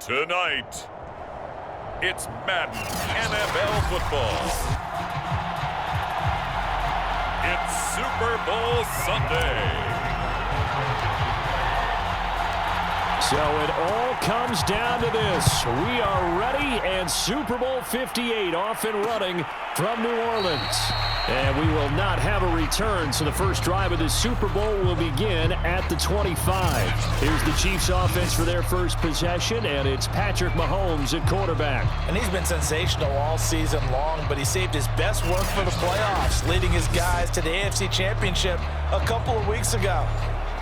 Tonight, it's Madden NFL football. It's Super Bowl Sunday. So it all comes down to this. We are ready, and Super Bowl 58 off and running from New Orleans. And we will not have a return, so the first drive of the Super Bowl will begin at the 25. Here's the Chiefs offense for their first possession, and it's Patrick Mahomes at quarterback. And he's been sensational all season long, but he saved his best work for the playoffs, leading his guys to the AFC Championship a couple of weeks ago.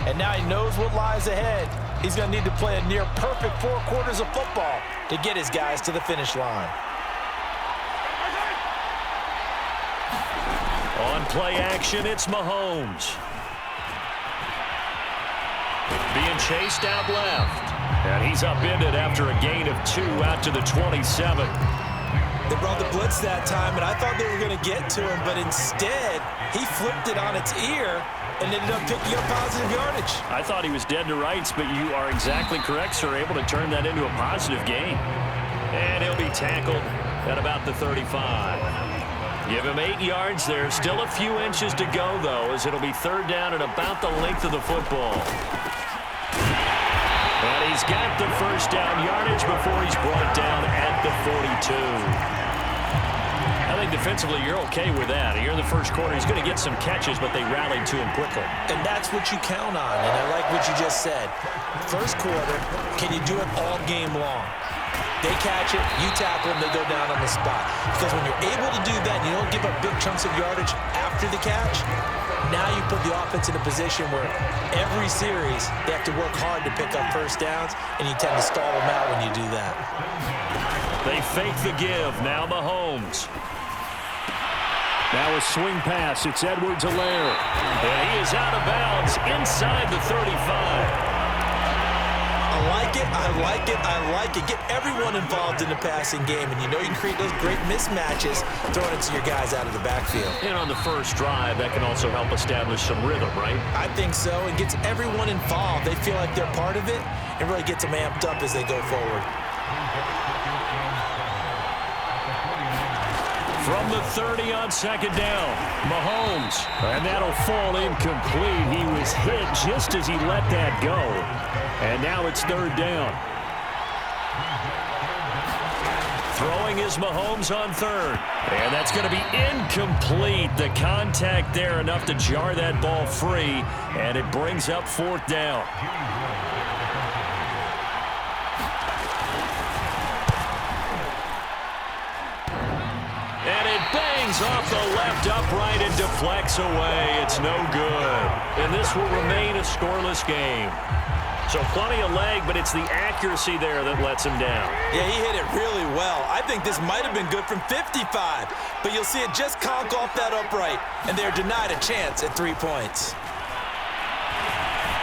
And now he knows what lies ahead. He's going to need to play a near-perfect 4 quarters of football to get his guys to the finish line. On play action, it's Mahomes. Being chased out left. And he's upended after a gain of 2 out to the 27. They brought the blitz that time, and I thought they were going to get to him, but instead, he flipped it on its ear and ended up picking up positive yardage. I thought he was dead to rights, but you are exactly correct, sir. Able to turn that into a positive gain. And he'll be tackled at about the 35. Give him 8 yards there. Still a few inches to go, though, as it'll be third down at about the length of the football. And he's got the first down yardage before he's brought down at the 42. I think defensively you're okay with that. Here in the first quarter, he's going to get some catches, but they rallied to him quickly. And that's what you count on, and I like what you just said. First quarter, can you do it all game long? They catch it, you tackle them, they go down on the spot. Because when you're able to do that, and you don't give up big chunks of yardage after the catch, now you put the offense in a position where every series they have to work hard to pick up first downs, and you tend to stall them out when you do that. They fake the give. Now Mahomes. Now a swing pass. It's Edwards-Helaire. And he is out of bounds inside the 35. I like it, I like it, I like it. Get everyone involved in the passing game, and you know you can create those great mismatches throwing it to your guys out of the backfield. And on the first drive, that can also help establish some rhythm, right? I think so. It gets everyone involved. They feel like they're part of it, and really gets them amped up as they go forward. From the 30 on second down, Mahomes. And that'll fall incomplete. He was hit just as he let that go. And now it's third down. Throwing is Mahomes on third. And that's going to be incomplete. The contact there enough to jar that ball free. And it brings up fourth down. Off the left upright and deflects away. It's no good. And this will remain a scoreless game. So plenty of leg, but it's the accuracy there that lets him down. Yeah, he hit it really well. I think this might have been good from 55, but you'll see it just conk off that upright, and they're denied a chance at 3 points.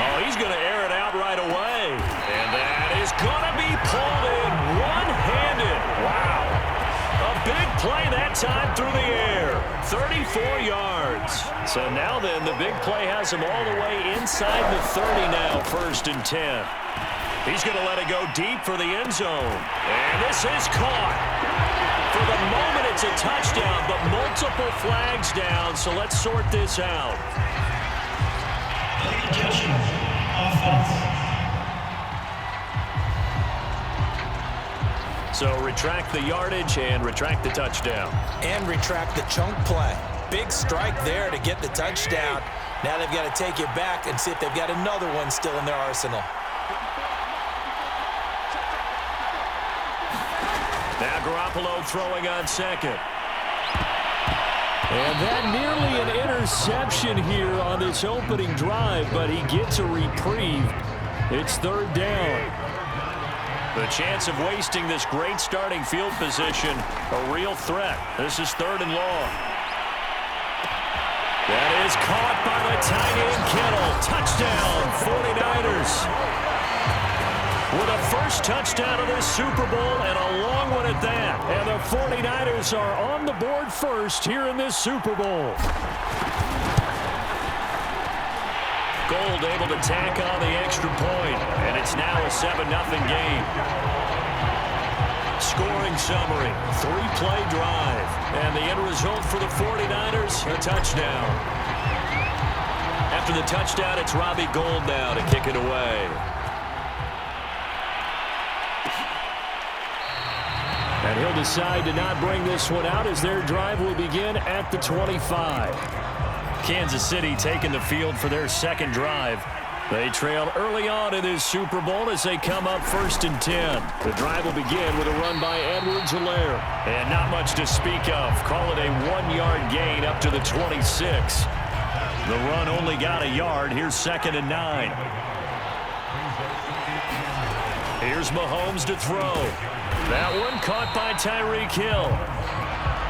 Oh, he's going to air it out right away. And that is going to be pulled in one-handed. Wow. A big play that time through the air. 34 yards. So now then, the big play has him all the way inside the 30 now, 1st and 10. He's going to let it go deep for the end zone. And this is caught. For the moment, it's a touchdown, but multiple flags down, so let's sort this out. So retract the yardage and retract the touchdown. And retract the chunk play. Big strike there to get the touchdown. Now they've got to take it back and see if they've got another one still in their arsenal. Now Garoppolo throwing on second. And that nearly an interception here on this opening drive, but he gets a reprieve. It's third down. The chance of wasting this great starting field position, a real threat. This is 3rd and long. That is caught by the tight end Kittle. Touchdown, 49ers. With a first touchdown of this Super Bowl and a long one at that. And the 49ers are on the board first here in this Super Bowl. Gold able to tack on the extra point, and it's now a 7-0 game. Scoring summary, 3-play drive. And the end result for the 49ers, a touchdown. After the touchdown, it's Robbie Gould now to kick it away. And he'll decide to not bring this one out as their drive will begin at the 25. Kansas City taking the field for their second drive. They trail early on in this Super Bowl as they come up 1st and 10. The drive will begin with a run by Edwards-Helaire. And not much to speak of. Call it a 1-yard gain up to the 26. The run only got a yard. Here's 2nd and 9. Here's Mahomes to throw. That one caught by Tyreek Hill.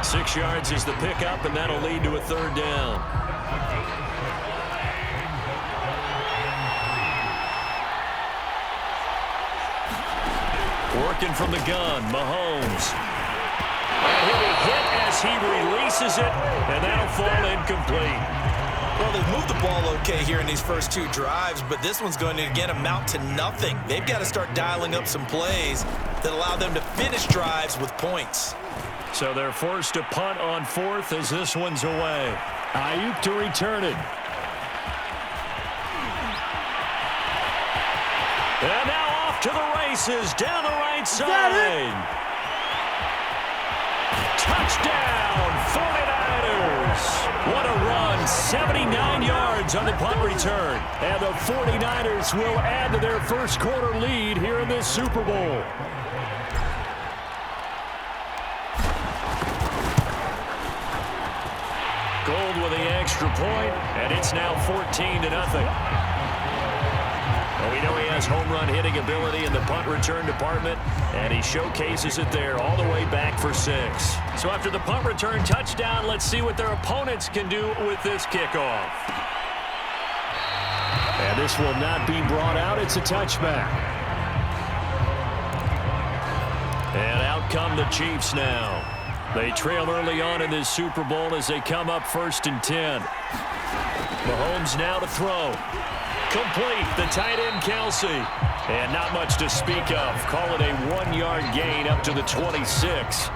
6 yards is the pickup, and that'll lead to a 3rd down. Working from the gun, Mahomes. And he'll be hit as he releases it, and that'll fall incomplete. Well, they've moved the ball okay here in these first 2 drives, but this one's going to, again, amount to nothing. They've got to start dialing up some plays that allow them to finish drives with points. So they're forced to punt on 4th as this one's away. Ayuk to return it. And now off to the races down the right side. Touchdown, 49ers. What a run, 79 yards on the punt return. And the 49ers will add to their first quarter lead here in this Super Bowl. Gould with the extra point, and it's now 14-0. Well, we know he has home run hitting ability in the punt return department, and he showcases it there all the way back for 6. So after the punt return touchdown, let's see what their opponents can do with this kickoff. And this will not be brought out. It's a touchback. And out come the Chiefs now. They trail early on in this Super Bowl as they come up 1st and 10. Mahomes now to throw. Complete, the tight end Kelsey. And not much to speak of. Call it a 1-yard gain up to the 26.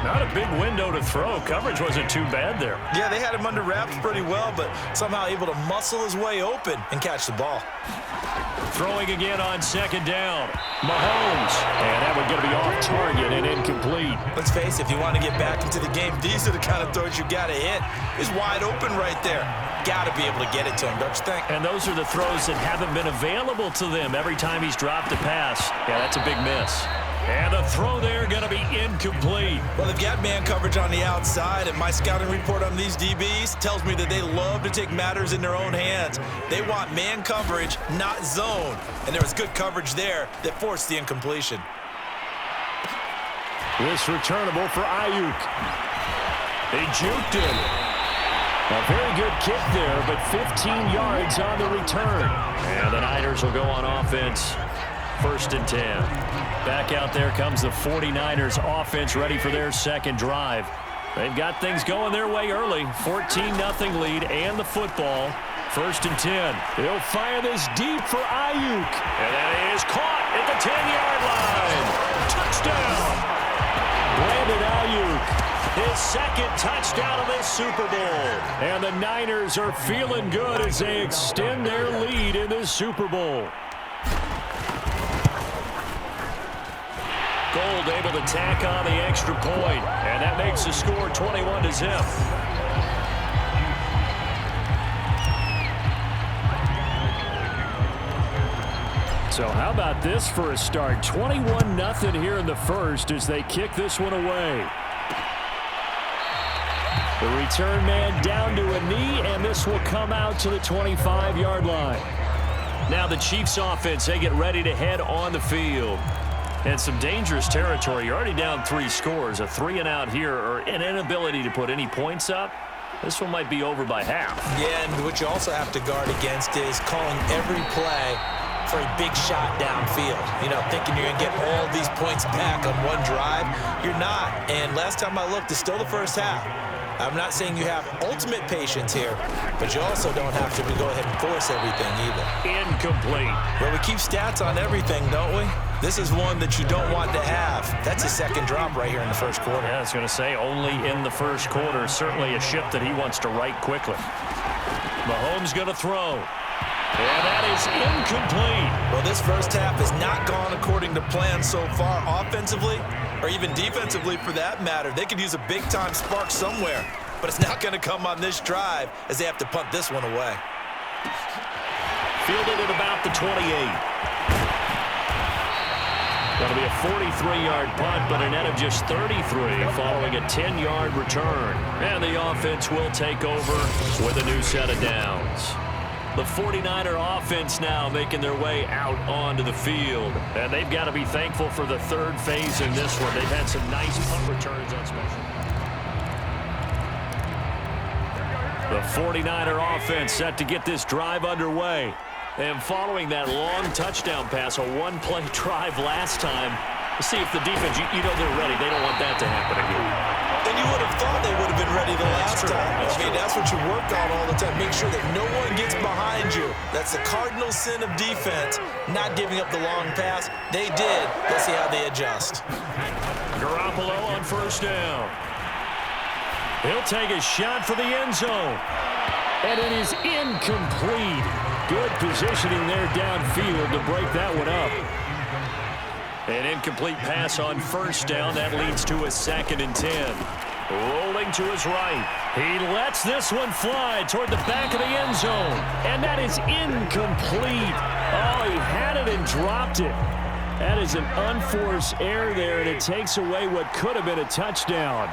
Not a big window to throw. Coverage wasn't too bad there. Yeah, they had him under wraps pretty well, but somehow able to muscle his way open and catch the ball. Throwing again on 2nd down. Mahomes. And that one going to be off target and incomplete. Let's face it, if you want to get back into the game, these are the kind of throws you got to hit. It's wide open right there. Got to be able to get it to him, don't you think? And those are the throws that haven't been available to them every time he's dropped a pass. Yeah, that's a big miss. And the throw there going to be incomplete. Well, they've got man coverage on the outside, and my scouting report on these DBs tells me that they love to take matters in their own hands. They want man coverage, not zone. And there was good coverage there that forced the incompletion. This returnable for Ayuk. They juked him. A very good kick there, but 15 yards on the return. And the Niners will go on offense. 1st and 10. Back out there comes the 49ers offense ready for their second drive. They've got things going their way early. 14-0 lead and the football. 1st and 10. He'll fire this deep for Ayuk. And that is caught at the 10-yard line. Touchdown. Brandon Ayuk. His second touchdown of this Super Bowl. And the Niners are feeling good as they extend their lead in this Super Bowl. Gould able to tack on the extra point, and that makes the score 21-0. So how about this for a start? 21-0 here in the first as they kick this one away. The return man down to a knee, and this will come out to the 25-yard line. Now the Chiefs offense, they get ready to head on the field. And some dangerous territory. You're already down 3 scores. A 3-and-out here, or an inability to put any points up. This one might be over by half. Yeah, and what you also have to guard against is calling every play for a big shot downfield. You know, thinking you're going to get all these points back on one drive. You're not. And last time I looked, it's still the first half. I'm not saying you have ultimate patience here, but you also don't have to go ahead and force everything either. Incomplete. Well, we keep stats on everything, don't we? This is one that you don't want to have. That's a second drop right here in the first quarter. Yeah, I was going to say only in the first quarter. Certainly a ship that he wants to right quickly. Mahomes going to throw. And that is incomplete. Well, this first half has not gone according to plan so far offensively or even defensively for that matter. They could use a big-time spark somewhere, but it's not going to come on this drive as they have to punt this one away. Fielded at about the 28. That'll be a 43-yard punt, but a net of just 33 following a 10-yard return. And the offense will take over with a new set of downs. The 49er offense now making their way out onto the field. And they've got to be thankful for the third phase in this one. They've had some nice punt returns on special. The 49er offense set to get this drive underway. And following that long touchdown pass, a one-play drive last time, to see if the defense, you know they're ready. They don't want that to happen again. And you would have thought they would have been ready the last time. That's what you work on all the time. Make sure that no one gets behind you. That's the cardinal sin of defense, not giving up the long pass. They did. Let's see how they adjust. Garoppolo on first down. He'll take a shot for the end zone. And it is incomplete. Good positioning there downfield to break that one up. An incomplete pass on first down. That leads to a 2nd and 10. Rolling to his right. He lets this one fly toward the back of the end zone. And that is incomplete. Oh, he had it and dropped it. That is an unforced error there, and it takes away what could have been a touchdown.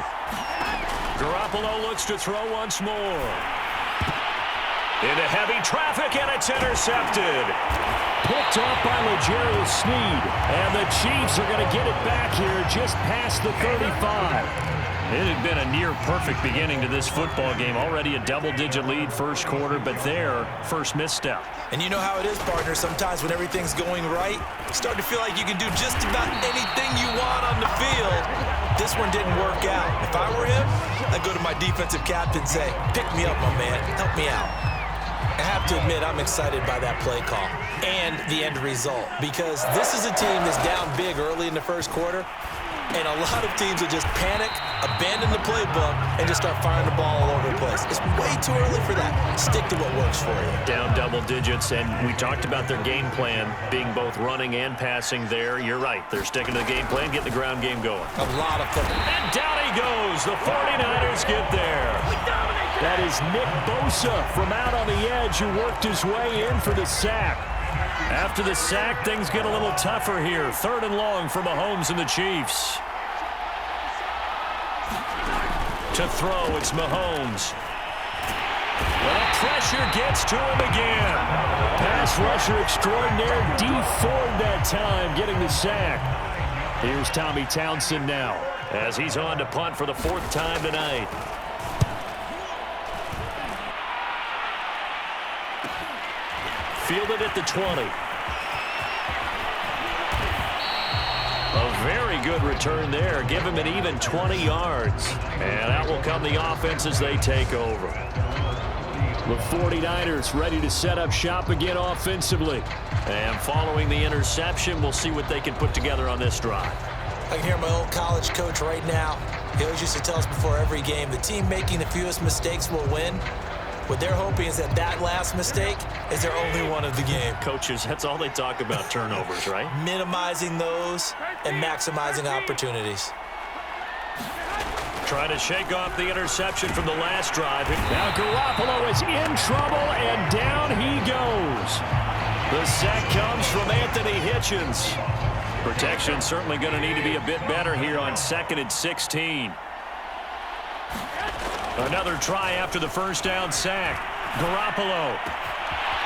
Garoppolo looks to throw once more. Into heavy traffic, and it's intercepted. Picked off by L'Jarius Sneed. And the Chiefs are going to get it back here just past the 35. It had been a near-perfect beginning to this football game. Already a double-digit lead first quarter, but their first misstep. And you know how it is, partner. Sometimes when everything's going right, you start to feel like you can do just about anything you want on the field. This one didn't work out. If I were him, I'd go to my defensive captain and say, pick me up, my man. Help me out. I have to admit, I'm excited by that play call and the end result because this is a team that's down big early in the first quarter, and a lot of teams will just panic, abandon the playbook, and just start firing the ball all over the place. It's way too early for that. Stick to what works for you. Down double digits, and we talked about their game plan being both running and passing there. You're right. They're sticking to the game plan, getting the ground game going. A lot of football. And down he goes. The 49ers get there. That is Nick Bosa from out on the edge who worked his way in for the sack. After the sack, things get a little tougher here. 3rd and long for Mahomes and the Chiefs. To throw, it's Mahomes. Well, pressure gets to him again. Pass rusher extraordinaire, D Ford that time, getting the sack. Here's Tommy Townsend now, as he's on to punt for the 4th time tonight. Fielded at the 20. A very good return there. Give him an even 20 yards. And out will come the offense as they take over. The 49ers ready to set up shop again offensively. And following the interception, we'll see what they can put together on this drive. I can hear my old college coach right now. He always used to tell us before every game, the team making the fewest mistakes will win. What they're hoping is that that last mistake is their only one of the game. Coaches, that's all they talk about, turnovers, right? Minimizing those and maximizing opportunities. Trying to shake off the interception from the last drive. Now Garoppolo is in trouble, and down he goes. The sack comes from Anthony Hitchens. Protection certainly going to need to be a bit better here on 2nd and 16. Another try after the first down sack. Garoppolo.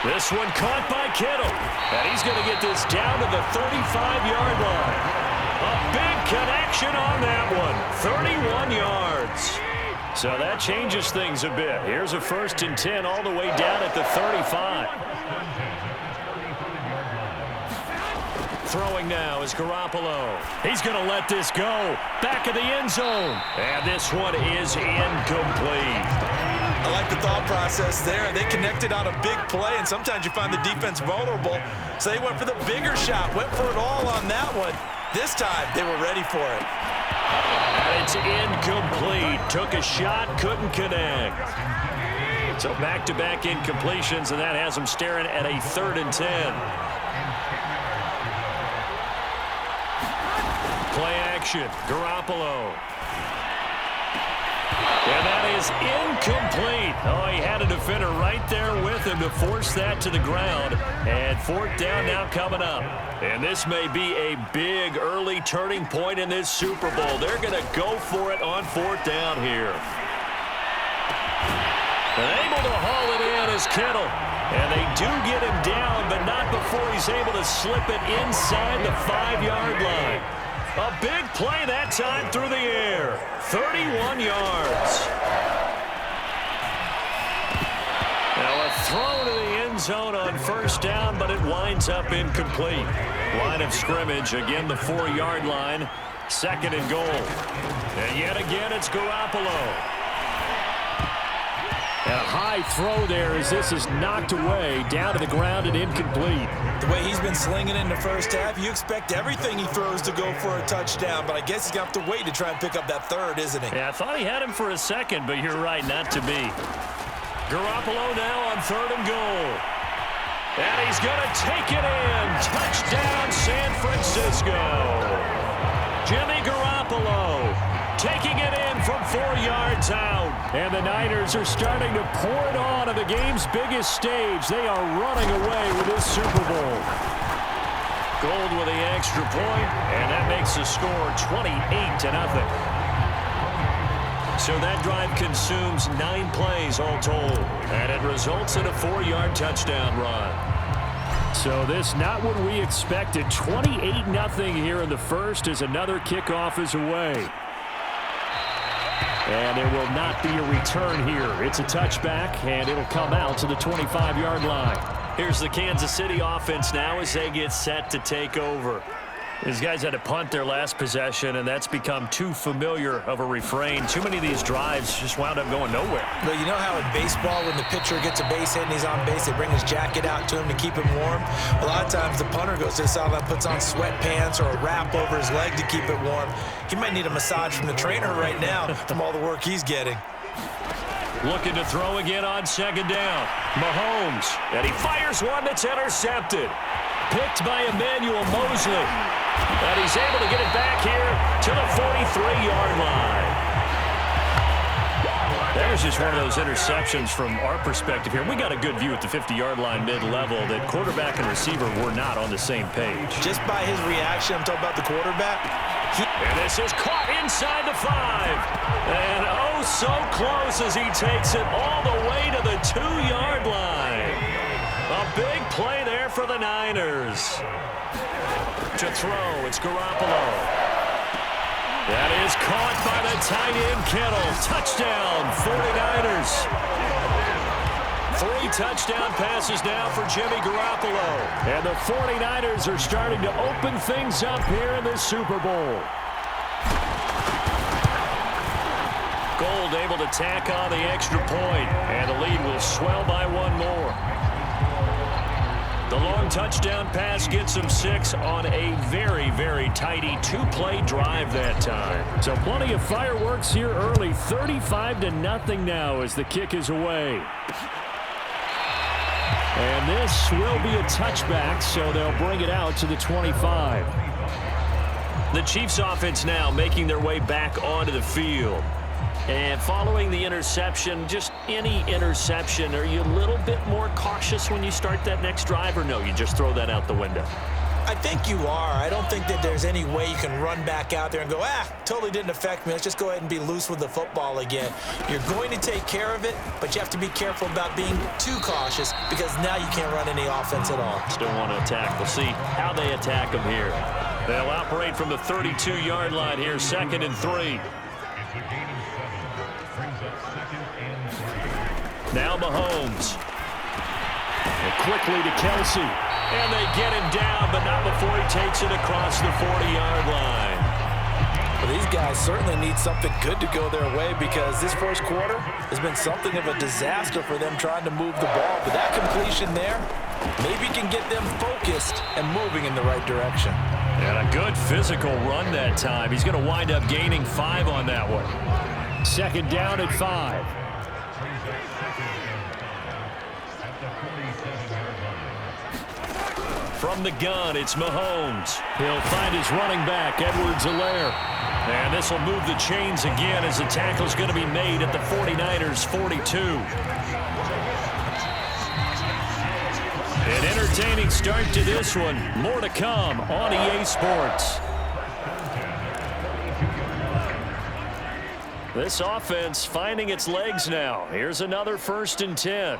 This one caught by Kittle. And he's going to get this down to the 35-yard line. A big connection on that one. 31 yards. So that changes things a bit. Here's a 1st and 10 all the way down at the 35. Throwing now is Garoppolo. He's going to let this go. Back of the end zone. And this one is incomplete. I like the thought process there. They connected on a big play, and sometimes you find the defense vulnerable. So they went for the bigger shot, went for it all on that one. This time, they were ready for it. And it's incomplete. Took a shot, couldn't connect. So back-to-back incompletions, and that has them staring at a 3rd and 10. Play action, Garoppolo. And that is incomplete. Oh, he had a defender right there with him to force that to the ground. And 4th down now coming up. And this may be a big early turning point in this Super Bowl. They're going to go for it on 4th down here. And able to haul it in is Kittle. And they do get him down, but not before he's able to slip it inside the 5-yard line. A big play that time through the air. 31 yards. Now a throw to the end zone on 1st down, but it winds up incomplete. Line of scrimmage, again the 4-yard line. 2nd and goal. And yet again it's Garoppolo. And a high throw there as this is knocked away, down to the ground and incomplete. The way he's been slinging in the first half, you expect everything he throws to go for a touchdown, but I guess he's going to have to wait to try and pick up that 3rd, isn't he? Yeah, I thought he had him for a second, but you're right, not to be. Garoppolo now on 3rd and goal. And he's going to take it in. Touchdown, San Francisco. Jimmy Garoppolo taking it in from 4 yards out. And the Niners are starting to pour it on the game's biggest stage. They are running away with this Super Bowl. Gold with the extra point, and that makes the score 28-0. So that drive consumes 9 plays all told, and it results in a 4-yard touchdown run. So this not what we expected. 28-0 here in the first as another kickoff is away. And there will not be a return here. It's a touchback, and it'll come out to the 25-yard line. Here's the Kansas City offense now as they get set to take over. These guys had to punt their last possession, and that's become too familiar of a refrain. Too many of these drives just wound up going nowhere. But you know how in baseball, when the pitcher gets a base hit and he's on base, they bring his jacket out to him to keep him warm? A lot of times the punter goes to the sideline, puts on sweatpants or a wrap over his leg to keep it warm. He might need a massage from the trainer right now from all the work he's getting. Looking to throw again on 2nd down. Mahomes, and he fires one that's intercepted. Picked by Emmanuel Mosley. And he's able to get it back here to the 43-yard line. That was just one of those interceptions from our perspective here. We got a good view at the 50-yard line mid-level that quarterback and receiver were not on the same page. Just by his reaction, I'm talking about the quarterback. And this is caught inside the 5. And oh, so close as he takes it all the way to the 2-yard line. A big play there for the Niners. To throw, it's Garoppolo. That is caught by the tight end Kittle. Touchdown, 49ers. 3 touchdown passes now for Jimmy Garoppolo. And the 49ers are starting to open things up here in this Super Bowl. Gold able to tack on the extra point, and the lead will swell by 1 more. The long touchdown pass gets him 6 on a very, very tidy 2-play drive that time. So plenty of fireworks here early. 35-0 now as the kick is away. And this will be a touchback, so they'll bring it out to the 25. The Chiefs offense now making their way back onto the field. And following the interception, just any interception, are you a little bit more cautious when you start that next drive, or no, you just throw that out the window? I think you are. I don't think that there's any way you can run back out there and go, totally didn't affect me. Let's just go ahead and be loose with the football again. You're going to take care of it, but you have to be careful about being too cautious because now you can't run any offense at all. Still want to attack. We'll see how they attack them here. They'll operate from the 32-yard line here, 2nd and 3. Now Mahomes. And quickly to Kelsey. And they get him down, but not before he takes it across the 40-yard line. Well, these guys certainly need something good to go their way because this first quarter has been something of a disaster for them trying to move the ball. But that completion there maybe can get them focused and moving in the right direction. And a good physical run that time. He's going to wind up gaining 5 on that one. Second down at 5. From the gun, it's Mahomes. He'll find his running back, Edwards-Helaire. And this will move the chains again as the tackle's going to be made at the 49ers' 42. An entertaining start to this one. More to come on EA Sports. This offense finding its legs now. Here's another 1st and 10.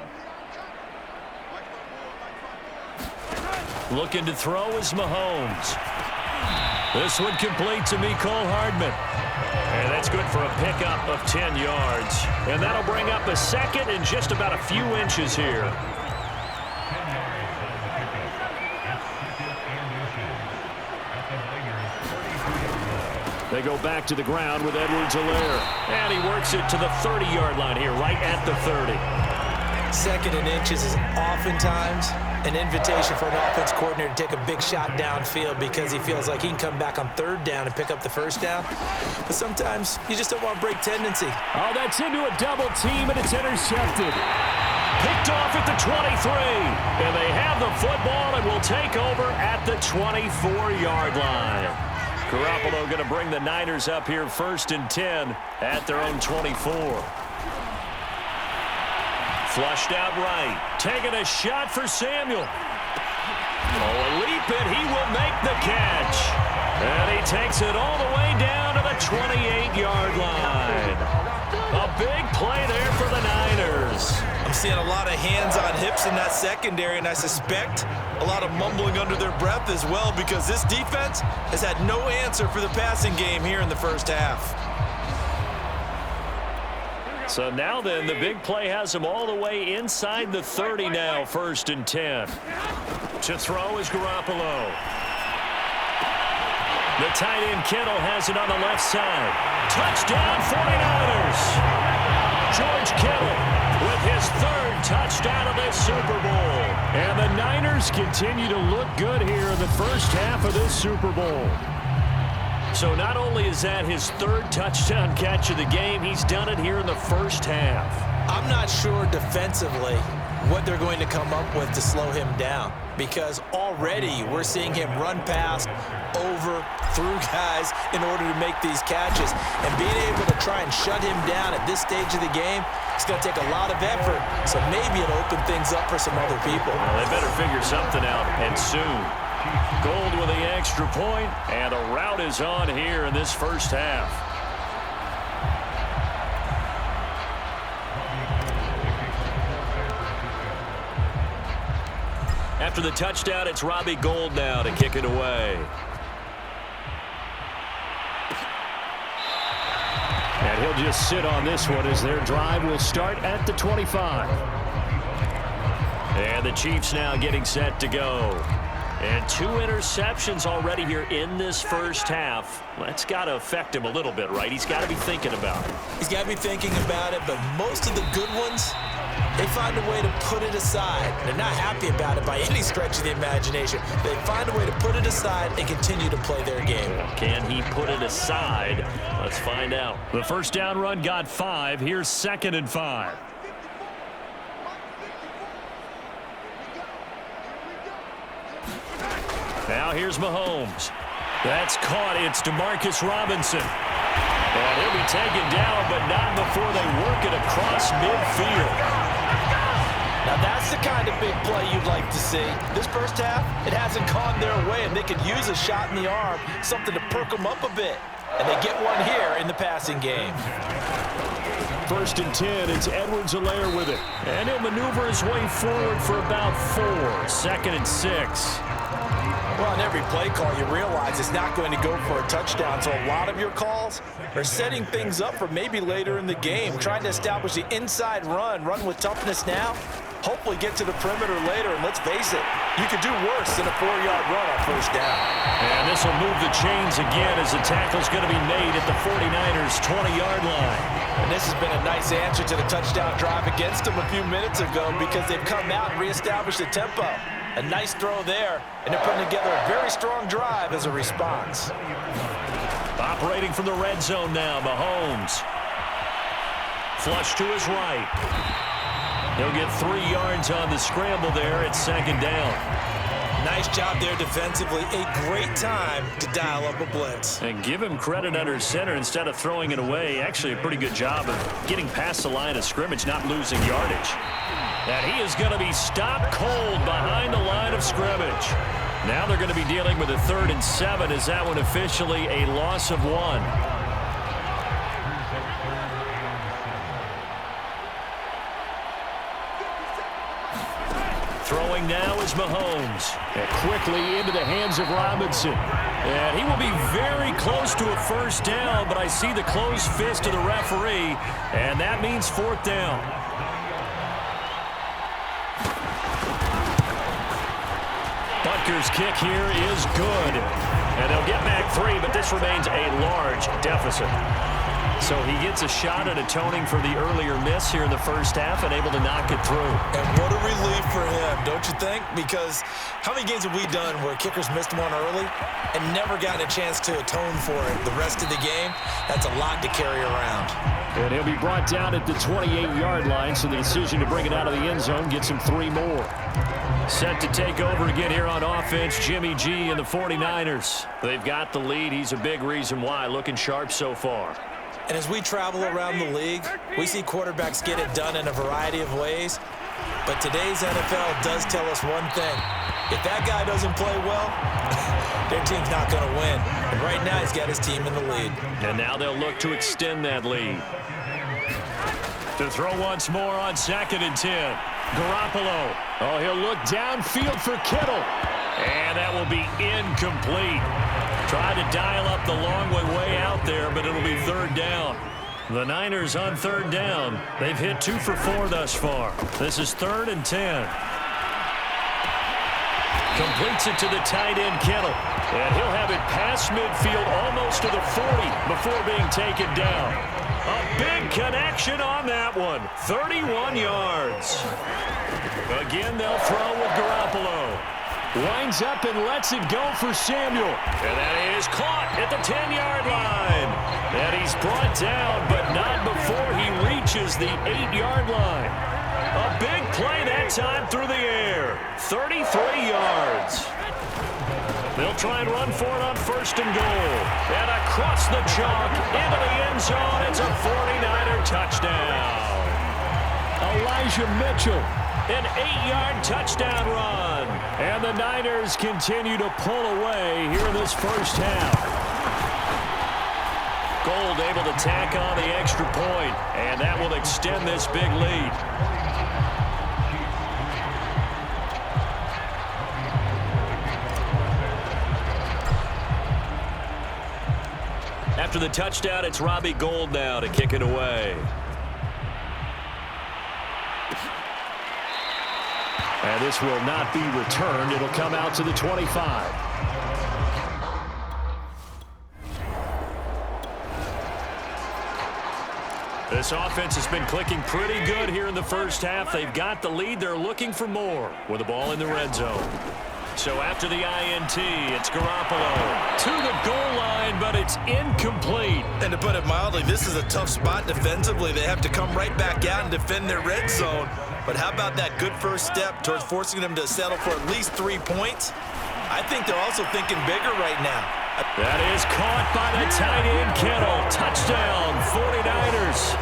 Looking to throw is Mahomes. This one complete to Mecole Hardman. And that's good for a pickup of 10 yards. And that'll bring up a second and just about a few inches here. They go back to the ground with Edwards-Helaire. And he works it to the 30-yard line here, right at the 30. 2nd and inches is oftentimes an invitation for an offense coordinator to take a big shot downfield because he feels like he can come back on 3rd down and pick up the 1st down. But sometimes you just don't want to break tendency. Oh, that's into a double team, and it's intercepted. Picked off at the 23. And they have the football and will take over at the 24-yard line. Garoppolo going to bring the Niners up here 1st and 10 at their own 24. Flushed out right. Taking a shot for Samuel. Oh, a leap it. He will make the catch. And he takes it all the way down to the 28-yard line. A big play there for the Niners. I'm seeing a lot of hands on hips in that secondary, and I suspect a lot of mumbling under their breath as well because this defense has had no answer for the passing game here in the first half. So now then, the big play has him all the way inside the 30 now, 1st and 10. To throw is Garoppolo. The tight end Kittle has it on the left side. Touchdown 49ers. George Kittle with his 3rd touchdown of this Super Bowl. And the Niners continue to look good here in the first half of this Super Bowl. So not only is that his 3rd touchdown catch of the game, he's done it here in the first half. I'm not sure defensively what they're going to come up with to slow him down because already we're seeing him run past, over, through guys in order to make these catches. And being able to try and shut him down at this stage of the game, it's going to take a lot of effort. So maybe it'll open things up for some other people. Well, they better figure something out, and soon. Gold with the extra point, and a rout is on here in this first half. After the touchdown, it's Robbie Gould now to kick it away. And he'll just sit on this one as their drive will start at the 25. And the Chiefs now getting set to go. And 2 interceptions already here in this first half. That's got to affect him a little bit, right? He's got to be thinking about it. He's got to be thinking about it, but most of the good ones, they find a way to put it aside. They're not happy about it by any stretch of the imagination. They find a way to put it aside and continue to play their game. Can he put it aside? Let's find out. The first down run got 5. Here's 2nd and 5. Now here's Mahomes. That's caught. It's DeMarcus Robinson. And he'll be taken down, but not before they work it across midfield. Now that's the kind of big play you'd like to see. This first half, it hasn't gone their way, and they could use a shot in the arm, something to perk them up a bit. And they get one here in the passing game. 1st and 10, it's Edwards-Helaire with it. And he'll maneuver his way forward for about 4. 2nd and 6. Well, on every play call, you realize it's not going to go for a touchdown. So a lot of your calls are setting things up for maybe later in the game, trying to establish the inside run with toughness now, hopefully get to the perimeter later. And let's face it, You could do worse than a 4-yard run on first down. And this will move the chains again as the tackle's going to be made at the 49ers' 20-yard line. And this has been a nice answer to the touchdown drive against them a few minutes ago because they've come out and reestablished the tempo. A nice throw there, and they're putting together a very strong drive as a response. Operating from the red zone now, Mahomes. Flush to his right. He'll get 3 yards on the scramble there at second down. Nice job there defensively. A great time to dial up a blitz. And give him credit under center instead of throwing it away. Actually a pretty good job of getting past the line of scrimmage, not losing yardage. And he is going to be stopped cold behind the line of scrimmage. Now they're going to be dealing with a 3rd and 7. Is that one officially a loss of 1? Throwing now is Mahomes. And quickly into the hands of Robinson. And he will be very close to a first down, but I see the closed fist of the referee, and that means 4th down. Butker's kick here is good. And they'll get back 3, but this remains a large deficit. So he gets a shot at atoning for the earlier miss here in the first half and able to knock it through. And what a relief for him, don't you think? Because how many games have we done where kickers missed one early and never gotten a chance to atone for it the rest of the game? That's a lot to carry around. And he'll be brought down at the 28-yard line, so the decision to bring it out of the end zone gets him 3 more. Set to take over again here on offense, Jimmy G and the 49ers. They've got the lead. He's a big reason why, looking sharp so far. And as we travel around the league, we see quarterbacks get it done in a variety of ways. But today's NFL does tell us one thing. If that guy doesn't play well, their team's not going to win. And right now, he's got his team in the lead. And now they'll look to extend that lead. To throw once more on 2nd and 10. Garoppolo. Oh, he'll look downfield for Kittle. And that will be incomplete. Tried to dial up the long way out there, but it'll be 3rd down. The Niners on 3rd down. They've hit 2 for 4 thus far. This is 3rd and 10. Completes it to the tight end, Kittle. And he'll have it past midfield almost to the 40 before being taken down. A big connection on that one. 31 yards. Again, they'll throw with Garoppolo. Winds up and lets it go for Samuel. And that is caught at the 10-yard line. And he's brought down, but not before he reaches the 8-yard line. A big play that time through the air. 33 yards. They'll try and run for it on 1st and goal. And across the chalk into the end zone. It's a 49er touchdown. Elijah Mitchell. An 8-yard touchdown run. And the Niners continue to pull away here in this first half. Gold able to tack on the extra point, and that will extend this big lead. After the touchdown, it's Robbie Gould now to kick it away. And this will not be returned. It'll come out to the 25. This offense has been clicking pretty good here in the first half. They've got the lead. They're looking for more with the ball in the red zone. So after the INT, it's Garoppolo to the goal line, but it's incomplete. And to put it mildly, this is a tough spot defensively. They have to come right back out and defend their red zone. But how about that good first step towards forcing them to settle for at least 3 points? I think they're also thinking bigger right now. That is caught by the tight end, Kittle. Touchdown, 49ers.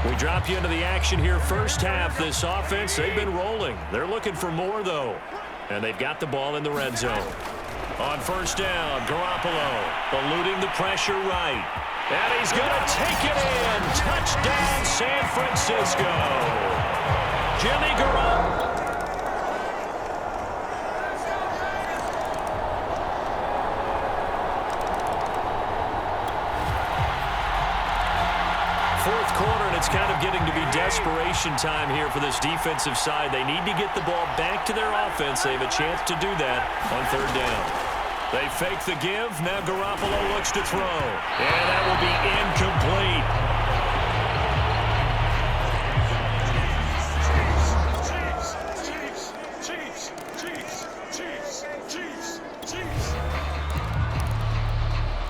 We drop you into the action here first half. This offense, they've been rolling. They're looking for more, though. And they've got the ball in the red zone. On 1st down, Garoppolo eluding the pressure right. And he's going to take it in. Touchdown, San Francisco. Jimmy Garoppolo. Fourth quarter, and it's kind of getting to be desperation time here for this defensive side. They need to get the ball back to their offense. They have a chance to do that on third down. They fake the give. Now Garoppolo looks to throw. And that will be incomplete.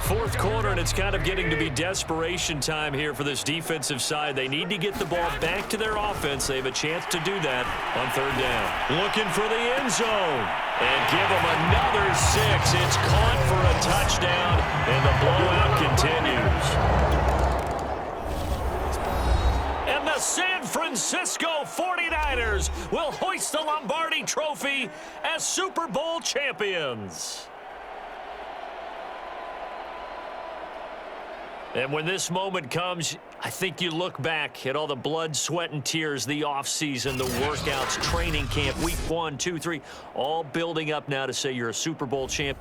Fourth quarter, and it's kind of getting to be desperation time here for this defensive side. They need to get the ball back to their offense. They have a chance to do that on third down. Looking for the end zone. And give them another 6. It's caught for a touchdown, and the blowout continues. And the San Francisco 49ers will hoist the Lombardi Trophy as Super Bowl champions. And when this moment comes, I think you look back at all the blood, sweat, and tears, the offseason, the workouts, training camp, week 1, 2, 3, all building up now to say you're a Super Bowl champ.